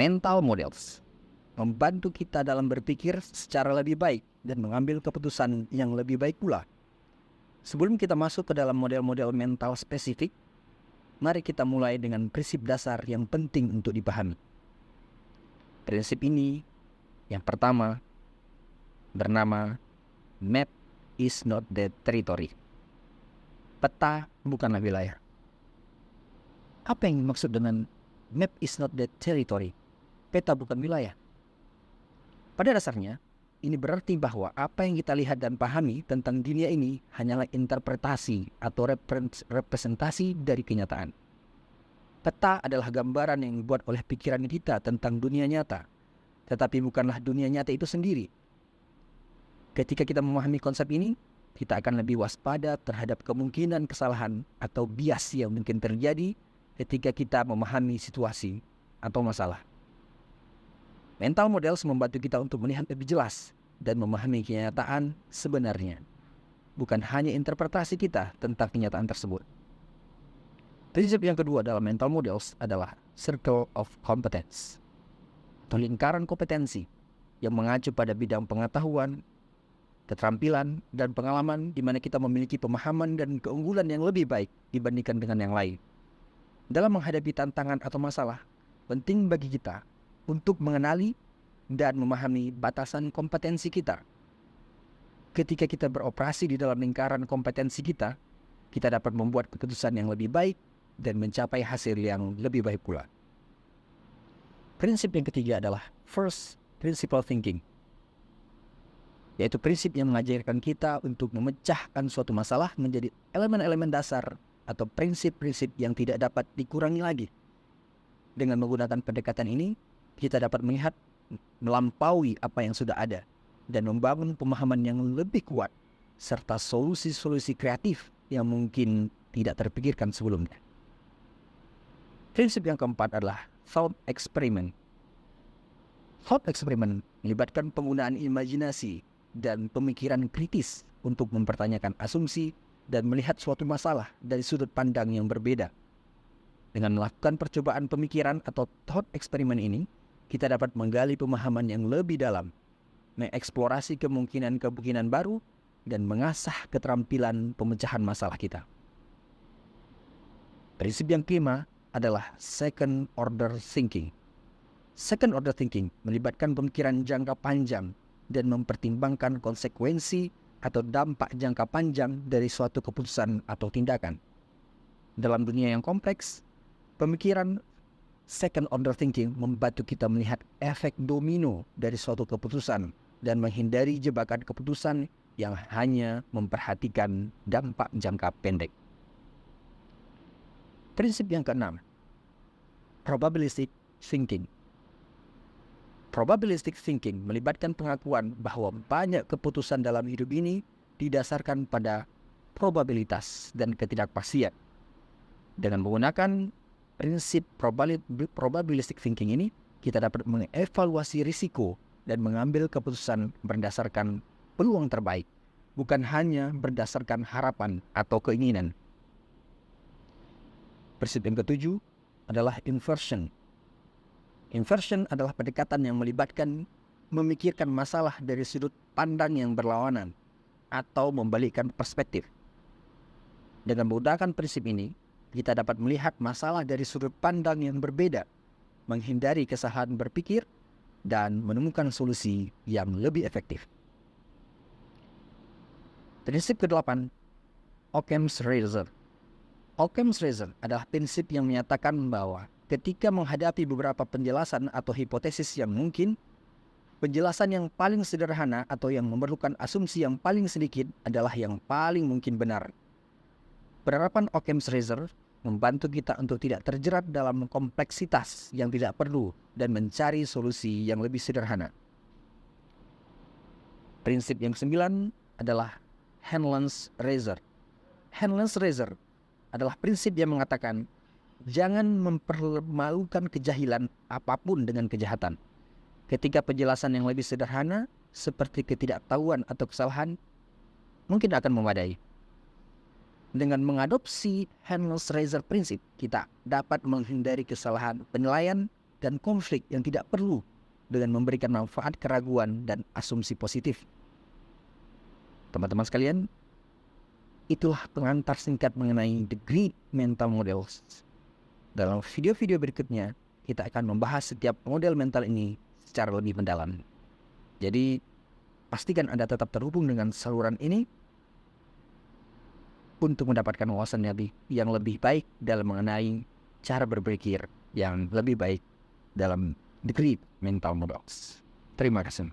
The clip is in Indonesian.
Mental models membantu kita dalam berpikir secara lebih baik dan mengambil keputusan yang lebih baik pula. Sebelum kita masuk ke dalam model-model mental spesifik, mari kita mulai dengan prinsip dasar yang penting untuk dipahami. Prinsip ini yang pertama bernama map is not the territory. Peta bukanlah wilayah. Apa yang dimaksud dengan map is not the territory? Peta bukan wilayah. Pada dasarnya, ini berarti bahwa apa yang kita lihat dan pahami tentang dunia ini hanyalah interpretasi atau representasi dari kenyataan. Peta adalah gambaran yang dibuat oleh pikiran kita tentang dunia nyata, tetapi bukanlah dunia nyata itu sendiri. Ketika kita memahami konsep ini, kita akan lebih waspada terhadap kemungkinan kesalahan atau bias yang mungkin terjadi ketika kita memahami situasi atau masalah. Mental models membantu kita untuk melihat lebih jelas dan memahami kenyataan sebenarnya, bukan hanya interpretasi kita tentang kenyataan tersebut. Prinsip yang kedua dalam mental models adalah circle of competence, atau lingkaran kompetensi yang mengacu pada bidang pengetahuan, keterampilan, dan pengalaman di mana kita memiliki pemahaman dan keunggulan yang lebih baik dibandingkan dengan yang lain. Dalam menghadapi tantangan atau masalah, penting bagi kita untuk mengenali dan memahami batasan kompetensi kita. Ketika kita beroperasi di dalam lingkaran kompetensi kita, kita dapat membuat keputusan yang lebih baik dan mencapai hasil yang lebih baik pula. Prinsip yang ketiga adalah first principle thinking, yaitu prinsip yang mengajarkan kita untuk memecahkan suatu masalah menjadi elemen-elemen dasar atau prinsip-prinsip yang tidak dapat dikurangi lagi. Dengan menggunakan pendekatan ini, kita dapat melihat melampaui apa yang sudah ada dan membangun pemahaman yang lebih kuat serta solusi-solusi kreatif yang mungkin tidak terpikirkan sebelumnya. Prinsip yang keempat adalah thought experiment. Thought experiment melibatkan penggunaan imajinasi dan pemikiran kritis untuk mempertanyakan asumsi dan melihat suatu masalah dari sudut pandang yang berbeda. Dengan melakukan percobaan pemikiran atau thought experiment ini, kita dapat menggali pemahaman yang lebih dalam, mengeksplorasi kemungkinan-kemungkinan baru, dan mengasah keterampilan pemecahan masalah kita. Prinsip yang kelima adalah second order thinking. Second order thinking melibatkan pemikiran jangka panjang dan mempertimbangkan konsekuensi atau dampak jangka panjang dari suatu keputusan atau tindakan. Dalam dunia yang kompleks, pemikiran second order thinking membantu kita melihat efek domino dari suatu keputusan dan menghindari jebakan keputusan yang hanya memperhatikan dampak jangka pendek. Prinsip yang keenam, probabilistic thinking. Probabilistic thinking melibatkan pengakuan bahwa banyak keputusan dalam hidup ini didasarkan pada probabilitas dan ketidakpastian. Dengan menggunakan prinsip probabilistic thinking ini, kita dapat mengevaluasi risiko dan mengambil keputusan berdasarkan peluang terbaik, bukan hanya berdasarkan harapan atau keinginan. Prinsip yang ketujuh adalah inversion. Inversion adalah pendekatan yang melibatkan memikirkan masalah dari sudut pandang yang berlawanan atau membalikkan perspektif. Dengan menggunakan prinsip ini, kita dapat melihat masalah dari sudut pandang yang berbeda, menghindari kesalahan berpikir, dan menemukan solusi yang lebih efektif. Prinsip ke-8, Occam's Razor. Occam's Razor adalah prinsip yang menyatakan bahwa ketika menghadapi beberapa penjelasan atau hipotesis yang mungkin, penjelasan yang paling sederhana atau yang memerlukan asumsi yang paling sedikit adalah yang paling mungkin benar. Penerapan Occam's Razor membantu kita untuk tidak terjerat dalam kompleksitas yang tidak perlu dan mencari solusi yang lebih sederhana. Prinsip yang ke-9 adalah Hanlon's Razor. Hanlon's Razor adalah prinsip yang mengatakan jangan mempermalukan kejahilan apapun dengan kejahatan. Ketika penjelasan yang lebih sederhana seperti ketidaktahuan atau kesalahan mungkin akan memadai. Dengan mengadopsi Hanlon's Razor prinsip, kita dapat menghindari kesalahan penilaian dan konflik yang tidak perlu dengan memberikan manfaat keraguan dan asumsi positif. Teman-teman sekalian, itulah pengantar singkat mengenai The Great Mental Models. Dalam video-video berikutnya, kita akan membahas setiap model mental ini secara lebih mendalam. Jadi, pastikan Anda tetap terhubung dengan saluran ini untuk mendapatkan wawasan yang lebih baik dalam mengenai cara berpikir yang lebih baik dalam The Great Mental Models. Terima kasih.